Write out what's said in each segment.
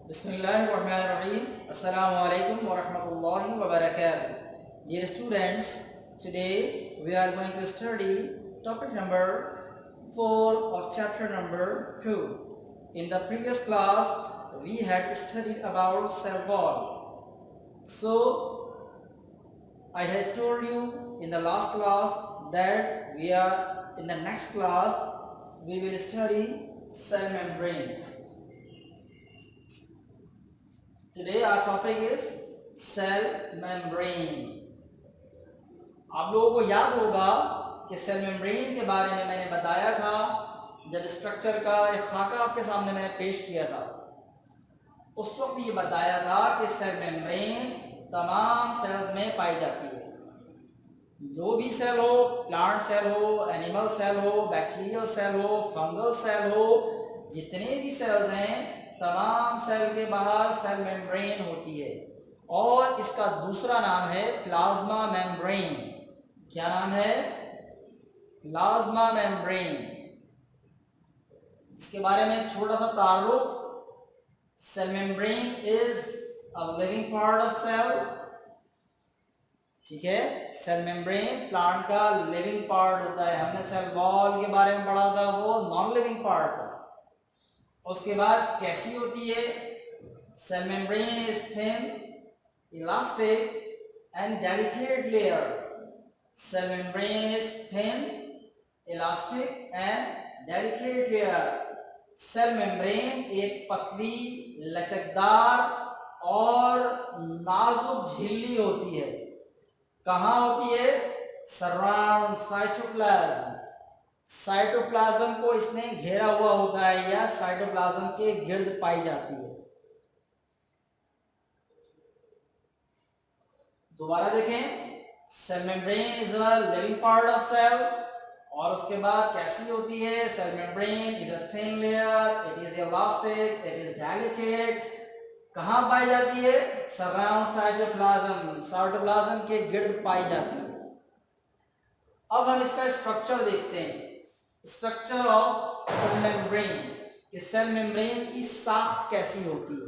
Bismillahirrahmanirrahim. Assalamu alaikum wa rahmatullahi wa barakatuh. Dear students, today we are going to study topic number 4 of chapter number 2. In the previous class, we had studied about cell wall. So, I had told you in the last class that we are in the next class we will study cell membrane. Today our topic is cell membrane. आप लोगों को याद होगा कि cell membrane के बारे में मैंने बताया था जब स्ट्रक्चर का एक खाका आपके सामने मैंने पेश किया था। उस वक्त ये बताया था कि सेल मेम्ब्रेन तमाम सेल्स में पाई जाती है। जो भी सेल हो, प्लांट सेल हो, एनिमल सेल हो, बैक्टीरियल सेल हो, फंगल सेल हो, जितने भी सेल्स हैं तमाम सेल के बाहर सेल मेम्ब्रेन होती है और इसका दूसरा नाम है प्लाज्मा मेम्ब्रेन। क्या नाम है? Plasma membrane. इसके बारे में छोटा सा तारुफ, cell membrane is a living part of cell. ठीक है, सेल मेम्ब्रेन प्लांट का लिविंग पार्ट होता है। हमने सेल वॉल के बारे में पढ़ा था, वो नॉन लिविंग पार्ट था। उसके बाद कैसी होती है? Cell membrane is thin, elastic and delicate layer. Cell membrane is thin, elastic and delicate layer. Cell membrane एक पतली, लचकदार और नाजुक झिल्ली होती है। कहाँ होती है? Surround cytoplasm. साइटोप्लाज्म को इसने घेरा हुआ होता है या साइटोप्लाज्म के गिर्द पाई जाती है। दोबारा देखें, cell membrane is a living part of cell. और उसके बाद कैसी होती है? Cell membrane is a thin layer, it is elastic, it is delicate. कहाँ पाई जाती है? सराउंड साइटोप्लाज्म, साइटोप्लाज्म के गिर्द पाई जाती है। अब हम इसका स्ट्रक्चर देखते हैं। स्ट्रक्चर ऑफ सेल मेम्ब्रेन, कि सेल मेम्ब्रेन की साख्त कैसी होती है।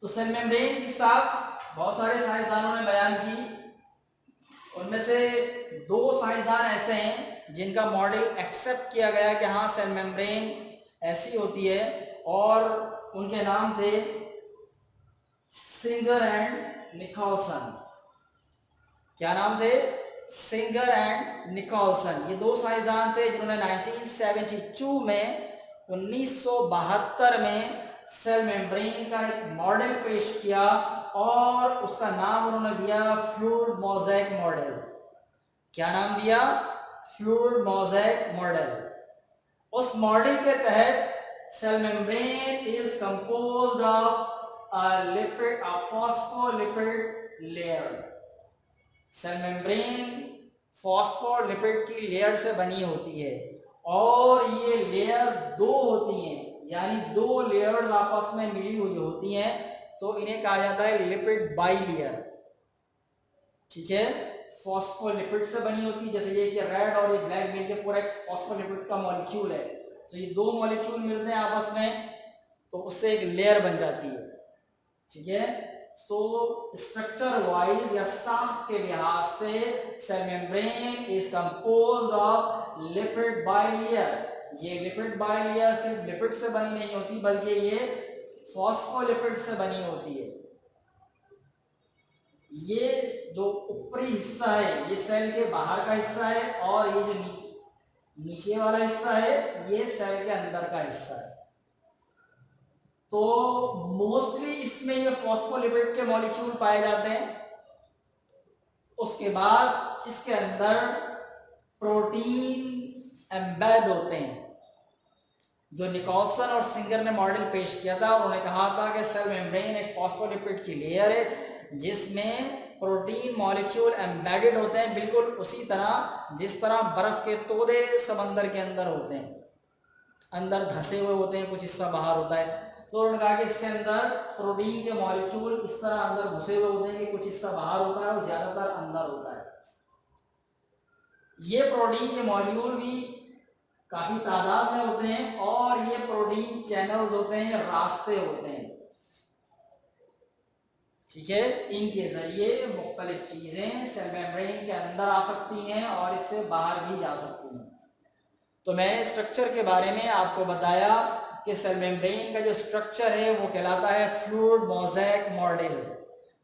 तो सेल मेम्ब्रेन की साख्त बहुत सारे साइंसदानों ने बयान की। उनमें से दो साइंसदान ऐसे हैं जिनका मॉडल एक्सेप्ट किया गया कि हाँ सेल मेम्ब्रेन ऐसी होती है, और उनके नाम थे सिंगर एंड निकोलसन। क्या नाम थे? Singer and Nicolson. ये दो साइंसदान थे जिन्होंने 1972 में 1972 में सेल मेम्ब्रेन का एक मॉडल पेश किया और उसका नाम उन्होंने दिया फ्लूइड मोज़ेक मॉडल। क्या नाम दिया? Fluid mosaic model. उस मॉडल के तहत cell membrane is composed of a phospholipid layer. Cell membrane phospholipid की लेयर से बनी होती है और ये लेयर दो होती हैं, यानी दो लेयर्स आपस में मिली हुई होती हैं, तो इन्हें कहा जाता है लिपिड बाइलेयर। ठीक है, फॉस्फोलिपिड से बनी होती है। जैसे ये कि रेड और ये ब्लैक मिलकर पूरा एक फॉस्फोलिपिड का मॉलिक्यूल है, तो ये दो मॉलिक्यूल मिलते हैं आपस में तो उससे एक लेयर बन जाती है। ठीक है, तो स्ट्रक्चर वाइज या साख्त के लिहाज से cell membrane is composed of lipid bilayer. ये लिपिड बाइलेयर सिर्फ लिपिड से बनी नहीं होती बल्कि ये फॉस्फोलिपिड से बनी होती है। ये जो ऊपरी हिस्सा है ये सेल के बाहर का हिस्सा है और ये जो नीचे वाला हिस्सा है ये सेल के अंदर का हिस्सा है। तो मोस्टली इसमें ये फॉस्फोलिपिड के मॉलिक्यूल पाए जाते हैं। उसके बाद इसके अंदर प्रोटीन एम्बेड होते हैं। जो निकोलसन और सिंगर ने मॉडल पेश किया था, उन्होंने कहा था कि सेल मेम्ब्रेन एक फॉस्फोलिपिड की लेयर है जिसमें प्रोटीन मॉलिक्यूल एम्बेडेड होते हैं, बिल्कुल उसी तरह जिस तरह बर्फ के तोदे समंदर के अंदर होते हैं, अंदर धंसे हुए होते हैं, कुछ हिस्सा बाहर होता है। तो उन्होंने कहा कि इसके अंदर प्रोटीन के मॉलिक्यूल इस तरह अंदर घुसे हुए होते हैं कि कुछ हिस्सा बाहर होता है और ज्यादातर अंदर होता है। ये प्रोटीन के मॉलिक्यूल भी काफी तादाद में होते हैं और ये प्रोटीन चैनल्स होते हैं, रास्ते होते हैं, ठीक है। इनके जरिए मुख्तलिफ चीजें सेल मेम्ब्रेन के अंदर आ सकती हैं और इससे बाहर भी जा सकती हैं। तो मैंने स्ट्रक्चर के बारे में आपको बताया कि सेल मेम्ब्रेन का जो स्ट्रक्चर है वो कहलाता है फ्लूइड मोज़ेक मॉडल।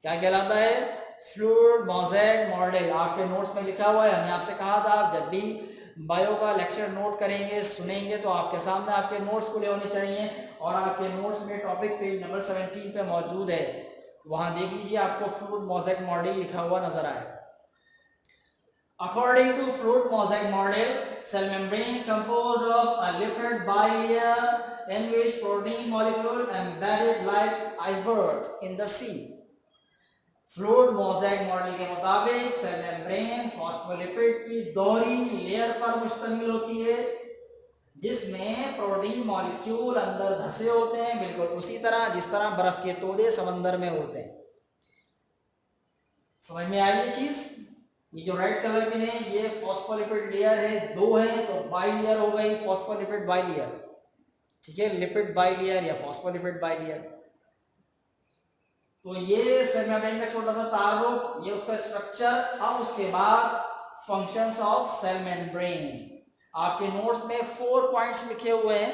क्या कहलाता है? Fluid mosaic model. आपके नोट्स में लिखा हुआ है, हमने आपसे कहा था आप जब भी बायो का लेक्चर नोट करेंगे, सुनेंगे, तो आपके सामने आपके नोट्स खुले होने चाहिए और आपके नोट्स में टॉपिक पेज नंबर 17 पे मौजूद है, वहां देख लीजिए, आपको फ्लूइड मोज़ेक मॉडल लिखा हुआ नजर आए। According to fluid mosaic model, cell membrane composed of a lipid bilayer in which protein molecule embedded like icebergs in the sea. Fluid mosaic model के मुताबिक सेल मेम्ब्रेन फॉस्फोलिपिड की दोहरी layer पर मुश्तमिल होती है जिसमें प्रोटीन मॉलिक्यूल अंदर धसे होते हैं, बिल्कुल उसी तरह जिस तरह बर्फ के तोदे समंदर में होते हैं। समझ में आई ये चीज? ये जो रेड कलर के हैं ये फॉस्फोलिपिड लेयर है, दो है तो बाई लेयर हो गई, फॉस्फोलिपिड बाई लेयर, ठीक है, लिपिड बाई लेयर या फॉस्फोलिपिड बाई लेयर। तो ये सेल मेम्ब्रेन का छोटा सा तारुफ, ये उसका स्ट्रक्चर। अब उसके बाद फंक्शंस ऑफ सेल मेम्ब्रेन। आपके नोट्स में 4 पॉइंट्स लिखे हुए हैं,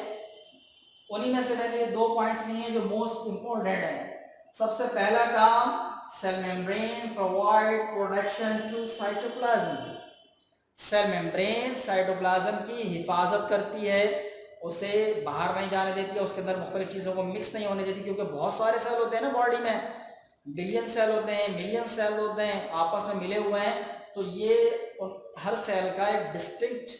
उन्हीं में से मैंने ये 2 पॉइंट्स लिए हैं जो मोस्ट इंपॉर्टेंट है। सबसे पहला काम, cell membrane provide protection to cytoplasm. Cell membrane cytoplasm की हिफाजत करती है, उसे बाहर नहीं जाने देती है, उसके अंदर मुख्तलिफ चीज़ों को मिक्स नहीं होने देती, क्योंकि बहुत सारे सेल होते हैं ना बॉडी में, बिलियन सेल होते हैं, मिलियन सेल होते हैं, आपस में मिले हुए हैं, तो ये हर सेल का एक डिस्टिंक्ट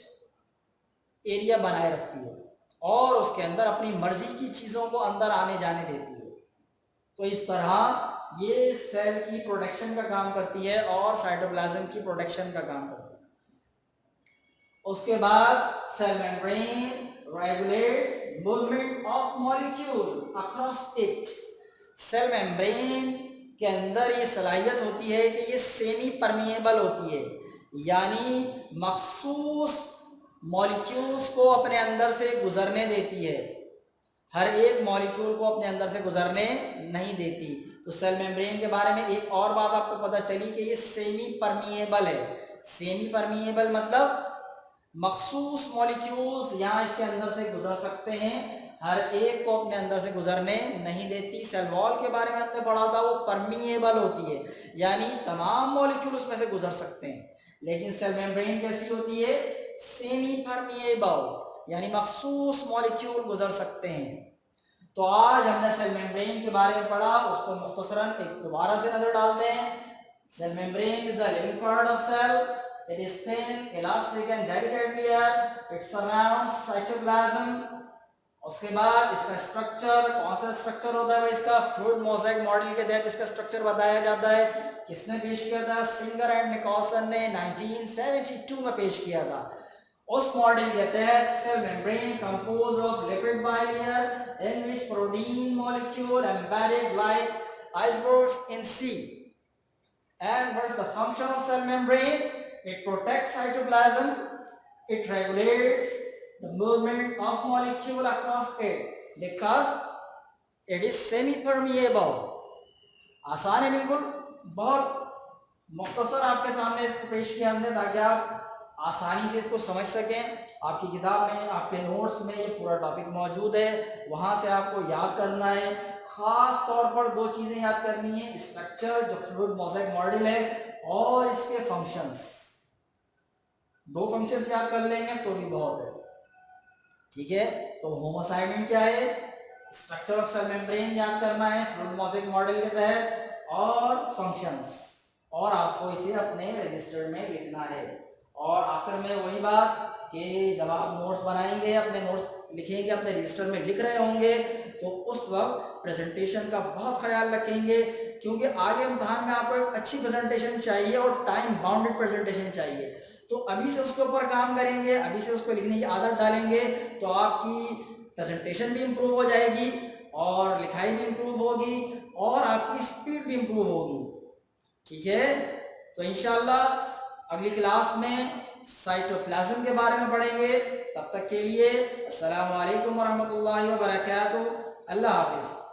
एरिया बनाए रखती है और उसके अंदर अपनी मर्जी की चीज़ों को अंदर आने जाने देती है। तो इस तरह ये सेल की प्रोटेक्शन का काम करती है और साइटोप्लाज्म की प्रोटेक्शन का काम करती है। उसके बाद cell membrane regulates movement of molecule across it। Cell membrane के अंदर ये सलाहियत होती है कि ये सेमी परमिएबल होती है, यानी मखसूस मॉलिक्यूल्स को अपने अंदर से गुजरने देती है, हर एक मॉलिक्यूल को अपने अंदर से गुजरने नहीं देती। तो सेल मेम्ब्रेन के बारे में एक और बात आपको पता चली कि ये सेमी परमिएबल है। सेमी परमिएबल मतलब मखसूस मॉलिक्यूल्स यहाँ इसके अंदर से गुजर सकते हैं, हर एक को अपने अंदर से गुजरने नहीं देती। सेल वॉल के बारे में हमने पढ़ा था, वो परमिएबल होती है, यानी तमाम मॉलिक्यूल उसमें से गुजर सकते हैं। लेकिन सेल मेम्ब्रेन कैसी होती है? सेमी परमिएबल, यानी मखसूस मॉलिक्यूल गुजर सकते हैं। तो आज हमने सेल मेम्ब्रेन के बारे में पढ़ा, उसको मुख्तसरन एक दोबारा से नजर डालते हैं। Cell membrane is the living part of cell. It is thin, elastic and delicate layer. It surrounds cytoplasm. उसके बाद इसका स्ट्रक्चर, कौन सा स्ट्रक्चर होता है इसका? फ्लूइड मोज़ेक मॉडल के तहत इसका स्ट्रक्चर बताया जाता है। किसने पेश किया था? सिंगर एंड निकोलसन ने 1972 में पेश किया था। उस मॉडल के तहत cell membrane compose of lipid bilayer in which protein molecule embedded like icebergs in sea. And what is the function of cell membrane? It protects cytoplasm. It regulates the movement of molecule across it because it is semi-permeable. आसान है बिल्कुल, बहुत मुख्तसर आपके सामने इसको पेश किया हमने ताकि आप आसानी से इसको समझ सकें। आपकी किताब में, आपके नोट्स में ये पूरा टॉपिक मौजूद है, वहाँ से आपको याद करना है। खास तौर पर 2 चीज़ें याद करनी है, स्ट्रक्चर जो फ्लूइड मोज़ेक मॉडल है और इसके फंक्शंस। 2 फंक्शंस याद कर लेंगे तो भी बहुत है, ठीक है। तो होम असाइनमेंट क्या है? स्ट्रक्चर ऑफ सेल मेम्ब्रेन याद करना है फ्लूइड मोज़ेक मॉडल के तहत और फंक्शंस, और आपको इसे अपने रजिस्टर में लिखना है। और आखिर में वही बात कि जब आप नोट्स बनाएंगे, अपने नोट्स लिखेंगे, अपने रजिस्टर में लिख रहे होंगे, तो उस वक्त प्रेजेंटेशन का बहुत ख्याल रखेंगे, क्योंकि आगे इम्तहान में आपको एक अच्छी प्रेजेंटेशन चाहिए और टाइम बाउंडेड प्रेजेंटेशन चाहिए। तो अभी से उसके ऊपर काम करेंगे, अभी से उसको लिखने की आदत डालेंगे, तो आपकी प्रेजेंटेशन भी इम्प्रूव हो जाएगी और लिखाई भी इम्प्रूव होगी और आपकी स्पीड भी इम्प्रूव होगी, ठीक है। तो इंशाल्लाह अगली क्लास में साइटोप्लाज्म के बारे में पढ़ेंगे। तब तक के लिए अस्सलामु अलैकुम वरहमतुल्लाहि व बरकातुहू। अल्लाह हाफिज़।